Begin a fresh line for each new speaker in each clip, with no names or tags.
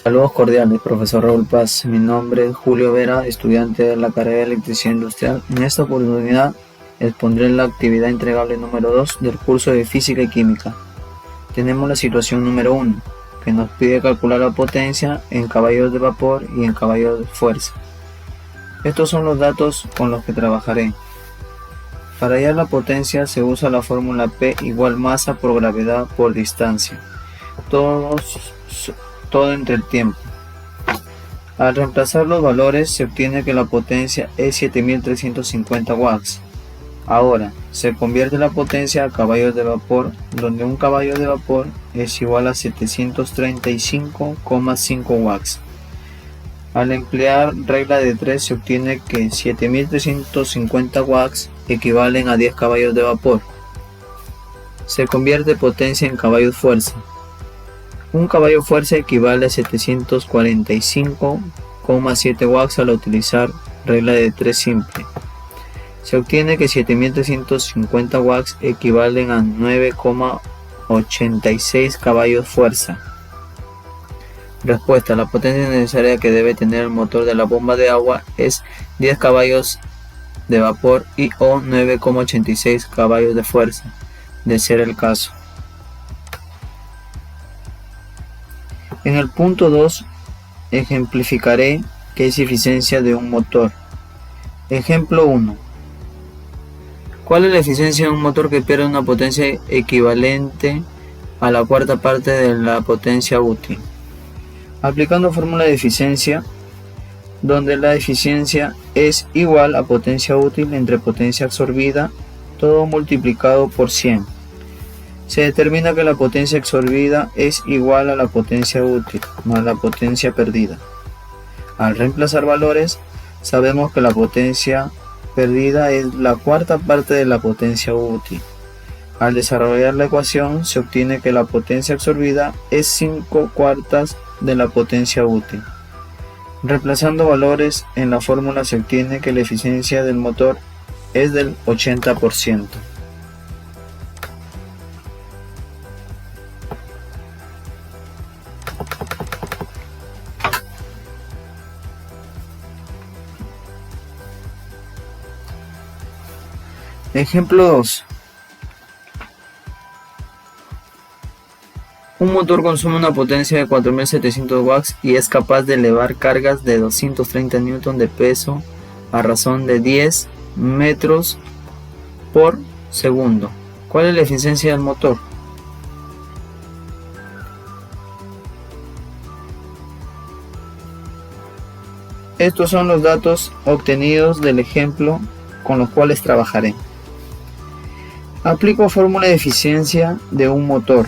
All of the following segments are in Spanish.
Saludos cordiales, profesor Raúl Paz. Mi nombre es Julio Vera, estudiante de la carrera de Electricidad Industrial. En esta oportunidad expondré la actividad entregable número 2 del curso de Física y Química. Tenemos la situación número 1, que nos pide calcular la potencia en caballos de vapor y en caballos de fuerza. Estos son los datos con los que trabajaré. Para hallar la potencia se usa la fórmula P igual masa por gravedad por distancia. Todo entre el tiempo. Al reemplazar los valores se obtiene que la potencia es 7350 watts. Ahora, se convierte la potencia a caballos de vapor, donde un caballo de vapor es igual a 735,5 watts. Al emplear regla de 3 se obtiene que 7350 watts equivalen a 10 caballos de vapor. Se convierte potencia en caballos fuerza. Un caballo fuerza equivale a 745,7 watts al utilizar regla de 3 simple. Se obtiene que 7350 watts equivalen a 9,86 caballos fuerza. Respuesta: la potencia necesaria que debe tener el motor de la bomba de agua es 10 caballos de vapor y o 9,86 caballos de fuerza, de ser el caso. En el punto 2 ejemplificaré qué es eficiencia de un motor. Ejemplo 1. ¿Cuál es la eficiencia de un motor que pierde una potencia equivalente a la cuarta parte de la potencia útil? Aplicando fórmula de eficiencia, donde la eficiencia es igual a potencia útil entre potencia absorbida, todo multiplicado por 100. Se determina que la potencia absorbida es igual a la potencia útil más la potencia perdida. Al reemplazar valores, sabemos que la potencia perdida es la cuarta parte de la potencia útil. Al desarrollar la ecuación, se obtiene que la potencia absorbida es 5/4 de la potencia útil. Reemplazando valores en la fórmula se obtiene que la eficiencia del motor es del 80%. Ejemplo 2. Un motor consume una potencia de 4700 watts y es capaz de elevar cargas de 230 Newton de peso a razón de 10 metros por segundo. ¿Cuál es la eficiencia del motor? Estos son los datos obtenidos del ejemplo con los cuales trabajaré. Aplico fórmula de eficiencia de un motor,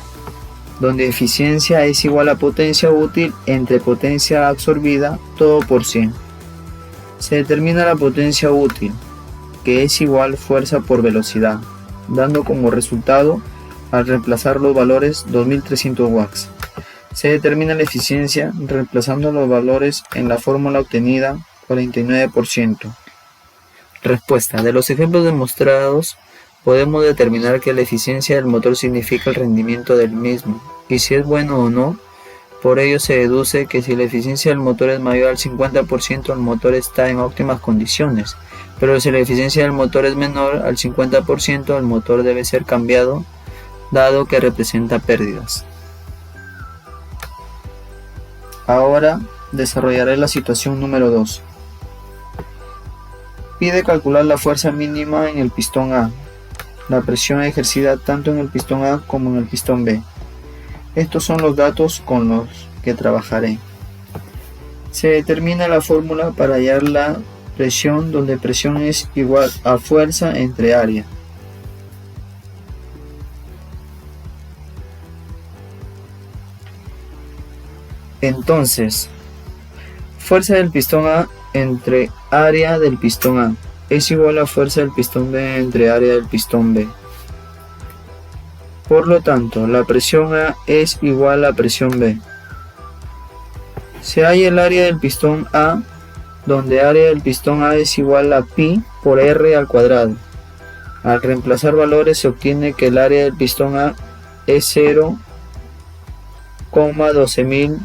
donde eficiencia es igual a potencia útil entre potencia absorbida, todo por 100. Se determina la potencia útil, que es igual fuerza por velocidad, dando como resultado, al reemplazar los valores, 2300 watts. Se determina la eficiencia reemplazando los valores en la fórmula obtenida, 49%. Respuesta: de los ejemplos demostrados, podemos determinar que la eficiencia del motor significa el rendimiento del mismo, y si es bueno o no. Por ello se deduce que si la eficiencia del motor es mayor al 50%, el motor está en óptimas condiciones, pero si la eficiencia del motor es menor al 50%, el motor debe ser cambiado, dado que representa pérdidas. Ahora desarrollaré la situación número 2. Pide calcular la fuerza mínima en el pistón A, la presión ejercida tanto en el pistón A como en el pistón B. Estos son los datos con los que trabajaré. Se determina la fórmula para hallar la presión, donde presión es igual a fuerza entre área. Entonces, fuerza del pistón A entre área del pistón A es igual a fuerza del pistón B entre área del pistón B. Por lo tanto, la presión A es igual a presión B. Se halla el área del pistón A, donde área del pistón A es igual a pi por r al cuadrado. Al reemplazar valores se obtiene que el área del pistón A es 0,12000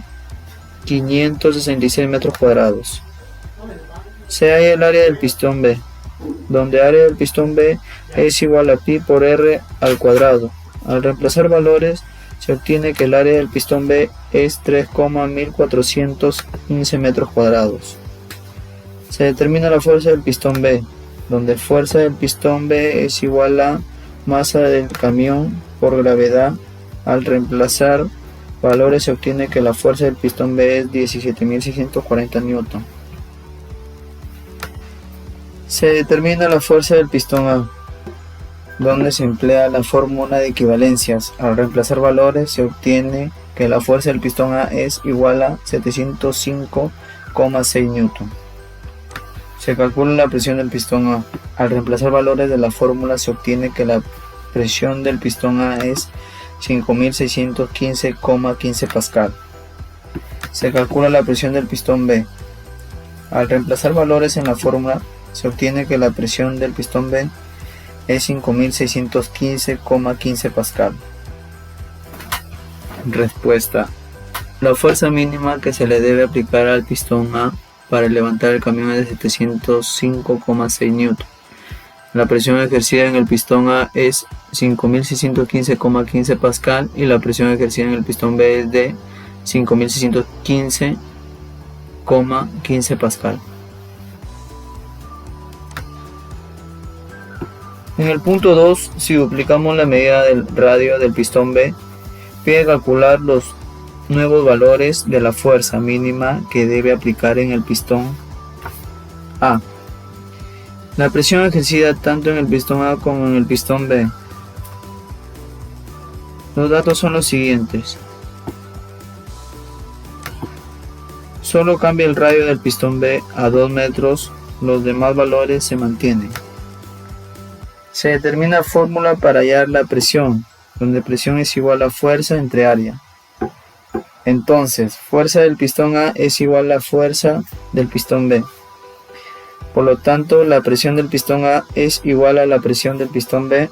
566 metros cuadrados. Se halla el área del pistón B, donde área del pistón B es igual a pi por r al cuadrado. Al reemplazar valores, se obtiene que el área del pistón B es 3,1415 metros cuadrados. Se determina la fuerza del pistón B, donde fuerza del pistón B es igual a masa del camión por gravedad. Al reemplazar valores, se obtiene que la fuerza del pistón B es 17.640 newton. Se determina la fuerza del pistón A, donde se emplea la fórmula de equivalencias. Al reemplazar valores, se obtiene que la fuerza del pistón A es igual a 705,6 newton. Se calcula la presión del pistón A. Al reemplazar valores de la fórmula, se obtiene que la presión del pistón A es 5.615,15 pascal. Se calcula la presión del pistón B. Al reemplazar valores en la fórmula, se obtiene que la presión del pistón B es 5.615,15 pascal. Respuesta. La fuerza mínima que se le debe aplicar al pistón A para levantar el camión es de 705,6 newton. La presión ejercida en el pistón A es 5.615,15 pascal y la presión ejercida en el pistón B es de 5.615,15 pascal. En el punto 2, si duplicamos la medida del radio del pistón B, pide calcular los nuevos valores de la fuerza mínima que debe aplicar en el pistón A. La presión ejercida tanto en el pistón A como en el pistón B. Los datos son los siguientes. Solo cambia el radio del pistón B a 2 metros, los demás valores se mantienen. Se determina fórmula para hallar la presión, donde presión es igual a fuerza entre área. Entonces, fuerza del pistón A es igual a fuerza del pistón B. Por lo tanto, la presión del pistón A es igual a la presión del pistón B.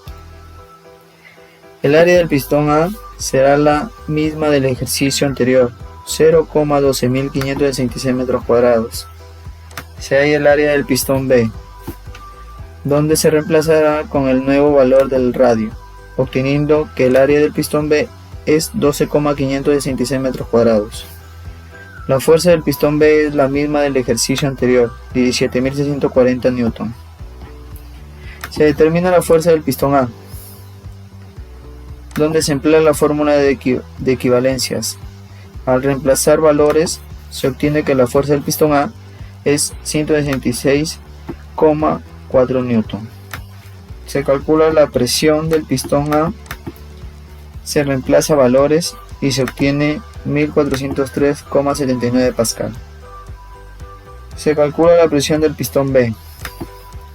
El área del pistón A será la misma del ejercicio anterior, 0,12.566 metros cuadrados. Se halla el área del pistón B, donde se reemplazará con el nuevo valor del radio, obteniendo que el área del pistón B es 12,566 metros cuadrados. La fuerza del pistón B es la misma del ejercicio anterior, 17.640 newton. Se determina la fuerza del pistón A, donde se emplea la fórmula de equivalencias. Al reemplazar valores, se obtiene que la fuerza del pistón A es 166,4 newton. Se calcula la presión del pistón A, se reemplaza valores y se obtiene 1403,79 pascal. Se calcula la presión del pistón B,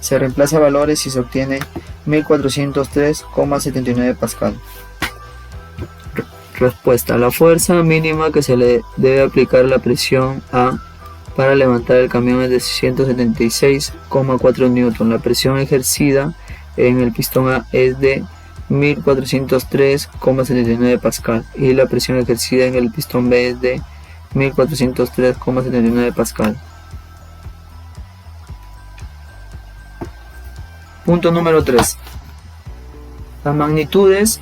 se reemplaza valores y se obtiene 1403,79 pascal. Respuesta. La fuerza mínima que se le debe aplicar a la presión A para levantar el camión es de 176,4 newton. La presión ejercida en el pistón A es de 1403,79 pascal y la presión ejercida en el pistón B es de 1403,79 pascal. Punto número 3. Las magnitudes,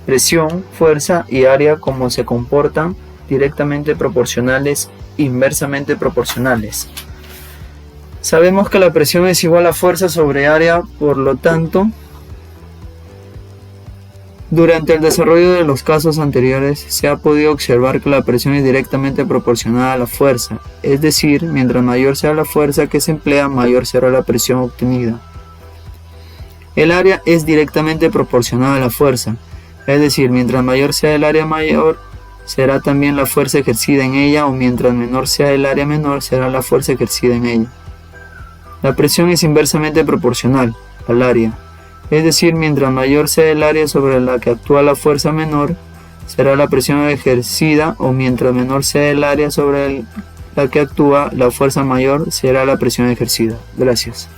presión, fuerza y área como se comportan directamente proporcionales, inversamente proporcionales. Sabemos que la presión es igual a fuerza sobre área, por lo tanto, durante el desarrollo de los casos anteriores se ha podido observar que la presión es directamente proporcional a la fuerza, es decir, mientras mayor sea la fuerza que se emplea, mayor será la presión obtenida. El área es directamente proporcional a la fuerza, es decir, mientras mayor sea el área, mayor será también la fuerza ejercida en ella, o mientras menor sea el área, menor será la fuerza ejercida en ella. La presión es inversamente proporcional al área, es decir, mientras mayor sea el área sobre la que actúa la fuerza, menor será la presión ejercida, o mientras menor sea el área sobre la que actúa la fuerza, mayor será la presión ejercida. Gracias.